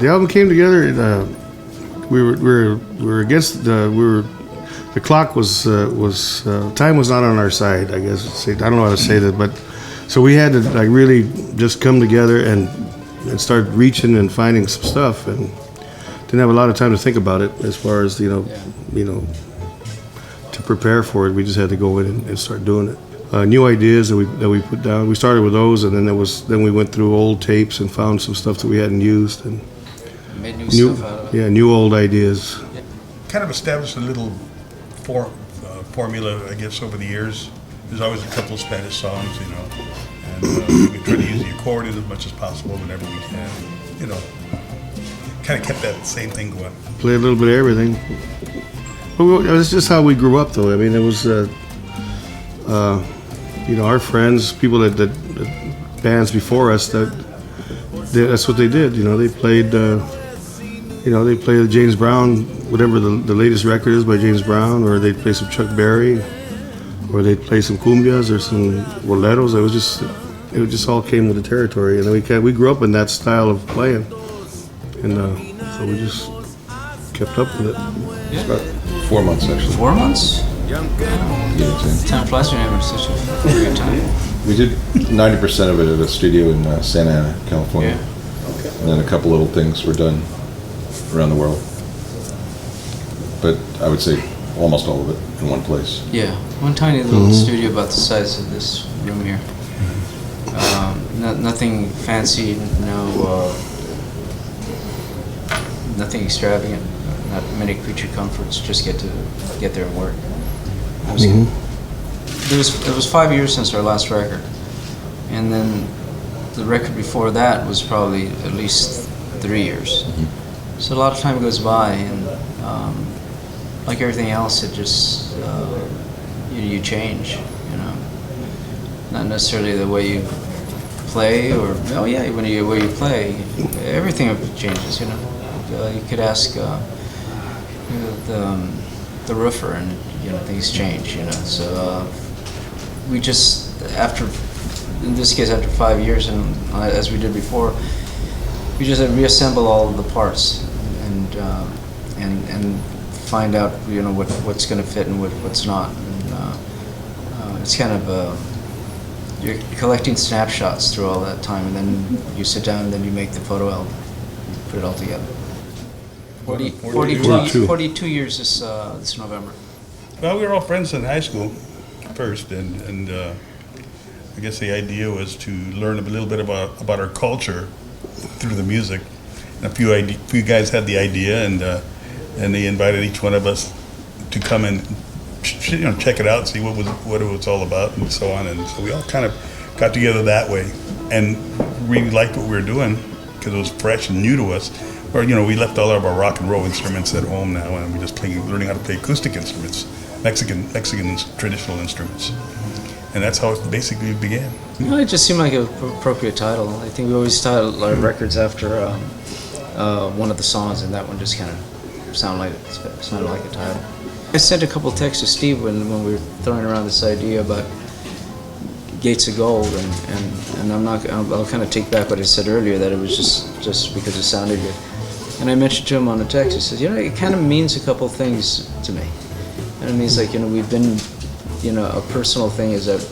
The album came together. We were against the clock was time was not on our side. I guess I don't know how to say that, but so we had to like really just come together and start reaching and finding some stuff, and didn't have a lot of time to think about it as far as you know to prepare for it. We just had to go in and start doing it. New ideas that we put down. We started with those, and then we went through old tapes and found some stuff that we hadn't used and made new stuff out of it. Yeah, new old ideas. Yeah. Kind of established a little formula, I guess, over the years. There's always a couple of Spanish songs, you know, and we try to use the accordion as much as possible whenever we can. You know, kind of kept that same thing going. Play a little bit of everything. It was just how we grew up, though. I mean, it was, our friends, people that bands before us, that's what they did. You know, they played, they played the James Brown, whatever the latest record is by James Brown, or they'd play some Chuck Berry, or they'd play some cumbias or some boleros. It just all came with the territory, and then we grew up in that style of playing, and so we just kept up with it. Yeah. About 4 months, actually. 4 months? Yeah, Time flies when you're having such a great time. We did 90% of it at a studio in Santa Ana, California. Yeah. Okay. And then a couple little things were done around the world. But I would say almost all of it in one place. Yeah, one tiny little studio about the size of this room here. Nothing fancy, nothing extravagant, not many creature comforts, just get there and work. It was good. It was 5 years since our last record, and then the record before that was probably at least 3 years. So a lot of time goes by, and like everything else, it just you change, you know. Not necessarily the way you play, or when where you play, everything changes, you know. You could ask the roofer, and things change, you know. So we just in this case after 5 years, and as we did before, we just reassemble all of the parts and find out what's going to fit and what's not. And it's kind of you're collecting snapshots through all that time, and then you sit down and then you make the photo album, put it all together. 42 years this November. Well, we were all friends in high school first, and I guess the idea was to learn a little bit about our culture through the music. And a few guys had the idea, and they invited each one of us to come and check it out, see what it was all about, and so on. And so we all kind of got together that way, and really liked what we were doing because it was fresh and new to us. Or we left all of our rock and roll instruments at home now, and we're just learning how to play acoustic instruments, Mexican traditional instruments, and that's how it basically began. It just seemed like an appropriate title. I think we always titled our records after one of the songs, and that one just kind of sounded like a title. I sent a couple texts to Steve when we were throwing around this idea about Gates of Gold, and I'll kind of take back what I said earlier, that it was just because it sounded good. And I mentioned to him on the text, he says, it kind of means a couple things to me. And it means like, we've been, a personal thing is that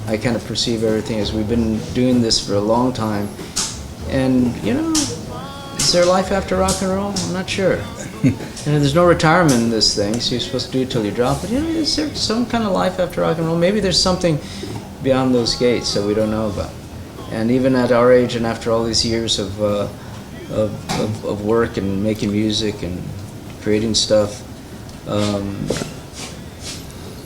I kind of perceive everything as we've been doing this for a long time. And, is there life after rock and roll? I'm not sure. There's no retirement in this thing, so you're supposed to do it till you drop. But is there some kind of life after rock and roll? Maybe there's something beyond those gates that we don't know about. And even at our age, and after all these years of work and making music and creating stuff,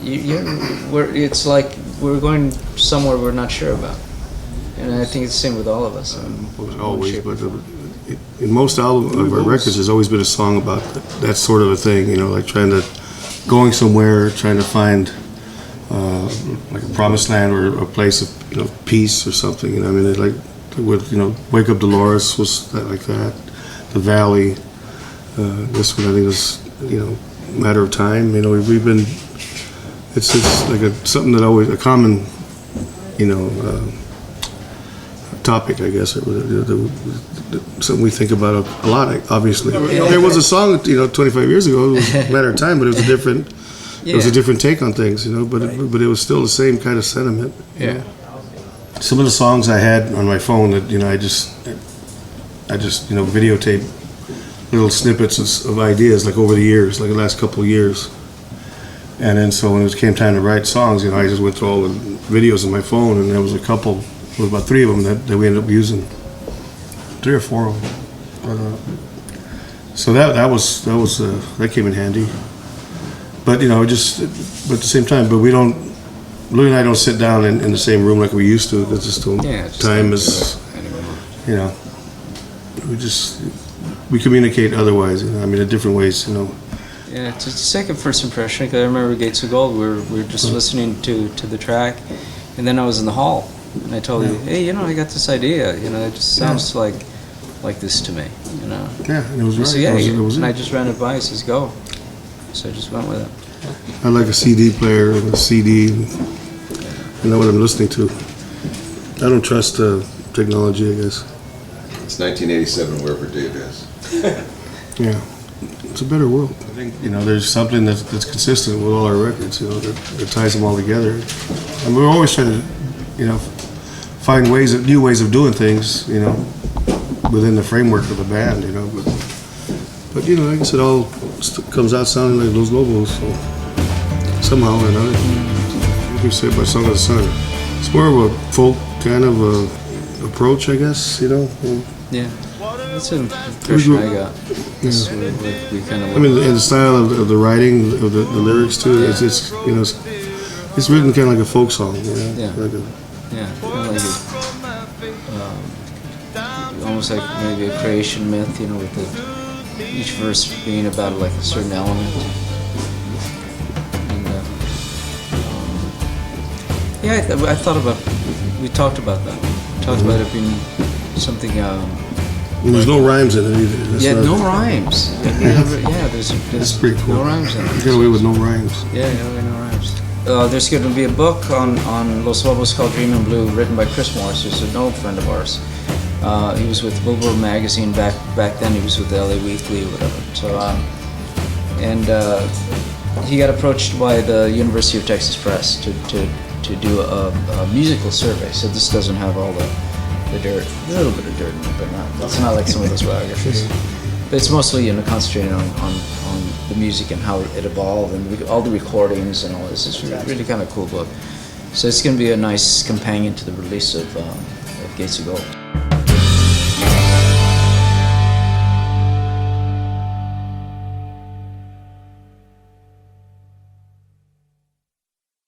it's like we're going somewhere we're not sure about. And I think it's the same with all of us. Always, but in most of our records, there's always been a song about that sort of a thing, like going somewhere, trying to find like a promised land or a place of peace or something. I mean, like with Wake Up Dolores was like that. The Valley. This one I think is Matter of Time. We've been. It's like something that always a common topic, I guess. It was something we think about a lot, obviously. There was a song, 25 years ago. It was a matter of time, but it was a different. It was a different take on things, But it was still the same kind of sentiment. Yeah. Some of the songs I had on my phone that I just videotape little snippets of ideas like over the years, like the last couple of years. And then so when it came time to write songs, I just went through all the videos on my phone, and there was about 3 of them that we ended up using, 3 or 4 of them. So that came in handy. But but at the same time, Louie and I don't sit down in the same room like we used to. That's just time is, we communicate otherwise. In different ways. Yeah, it's a second first impression. 'Cause I remember Gates of Gold. We were just listening to the track, and then I was in the hall, and I told you, hey, I got this idea. It just sounds like this to me. Yeah, and it was right. So, it was and I just ran it by. He says, go. So I just went with it. I like a CD player and a CD. I know what I'm listening to. I don't trust technology, I guess. It's 1987, wherever Dave is. Yeah, it's a better world. I think there's something that's consistent with all our records. That ties them all together. And we're always trying to, find new ways of doing things. Within the framework of the band. But I guess it all comes out sounding like Los Lobos. So somehow or another, like we say by Song of the Sun, it's more of a folk kind of approach, I guess. Yeah, that's an impression I got. We kind of. And the style of the writing of the lyrics too. Yeah. It's written kind of like a folk song. Yeah. Kind of almost like maybe a creation myth. With each verse being about like a certain element. And I thought about. We talked about that. We talked about it being something. There's no rhymes in it either. No rhymes. There's That's pretty cool. No rhymes in it. You get away with no rhymes. Yeah, no rhymes. There's going to be a book on Los Lobos called Dream in Blue, written by Chris Morris, who's an old friend of ours. He was with Billboard magazine back then. He was with the LA Weekly or whatever. So, he got approached by the University of Texas Press to do a musical survey. So this doesn't have all the dirt, a little bit of dirt in it, but it's not like some of those biographies. But it's mostly concentrating on the music and how it evolved and all the recordings and all this. It's really kind of cool book. So it's going to be a nice companion to the release of Gates of Gold.